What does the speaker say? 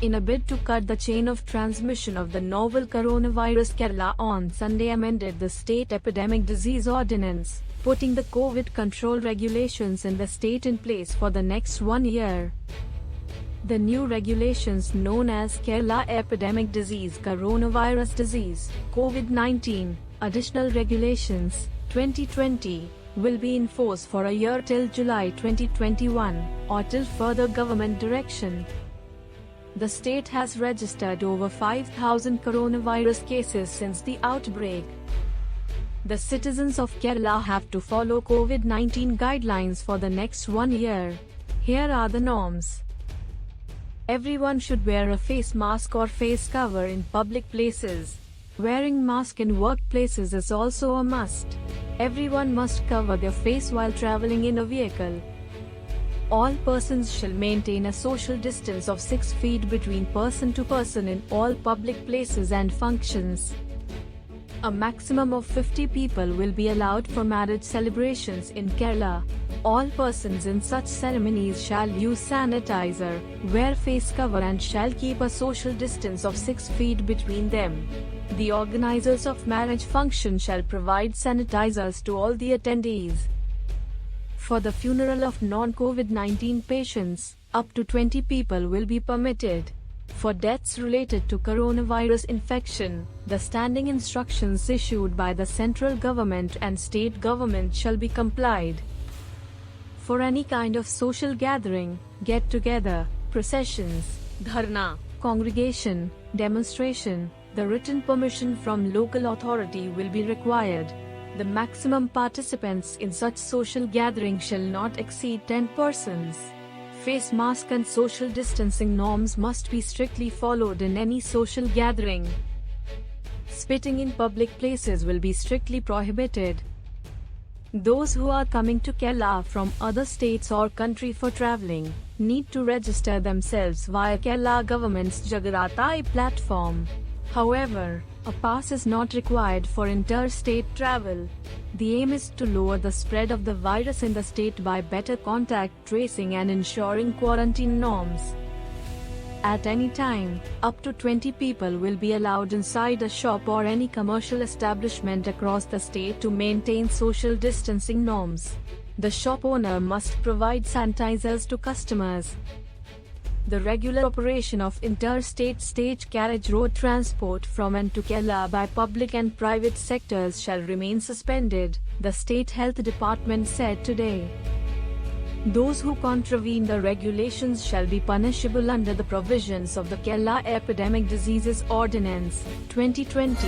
In a bid to cut the chain of transmission of the novel coronavirus, Kerala on Sunday amended the state epidemic disease ordinance, putting the COVID control regulations in the state in place for the next 1 year. The new regulations, known as Kerala Epidemic Disease Coronavirus Disease COVID-19 Additional Regulations 2020, will be in force for a year till July 2021, or till further government direction. The state has registered over 5,000 coronavirus cases since the outbreak. The citizens of Kerala have to follow COVID-19 guidelines for the next 1 year. Here are the norms. Everyone should wear a face mask or face cover in public places. Wearing mask in workplaces is also a must. Everyone must cover their face while traveling in a vehicle. All persons shall maintain a social distance of 6 feet between person to person in all public places and functions. A maximum of 50 people will be allowed for marriage celebrations in Kerala. All persons in such ceremonies shall use sanitizer, wear face cover and shall keep a social distance of 6 feet between them. The organizers of marriage function shall provide sanitizers to all the attendees. For the funeral of non-COVID-19 patients, up to 20 people will be permitted. For deaths related to coronavirus infection, the standing instructions issued by the central government and state government shall be complied. For any kind of social gathering, get-together, processions, dharna, congregation, demonstration, the written permission from local authority will be required. The maximum participants in such social gathering shall not exceed 10 persons. Face mask and social distancing norms must be strictly followed in any social gathering. Spitting in public places will be strictly prohibited. Those who are coming to Kerala from other states or country for travelling need to register themselves via Kerala government's Jagaratai platform. However, a pass is not required for interstate travel. The aim is to lower the spread of the virus in the state by better contact tracing and ensuring quarantine norms. At any time, up to 20 people will be allowed inside a shop or any commercial establishment across the state to maintain social distancing norms. The shop owner must provide sanitizers to customers. The regular operation of interstate stage carriage road transport from and to Kerala by public and private sectors shall remain suspended, the State Health Department said today. Those who contravene the regulations shall be punishable under the provisions of the Kerala Epidemic Diseases Ordinance, 2020.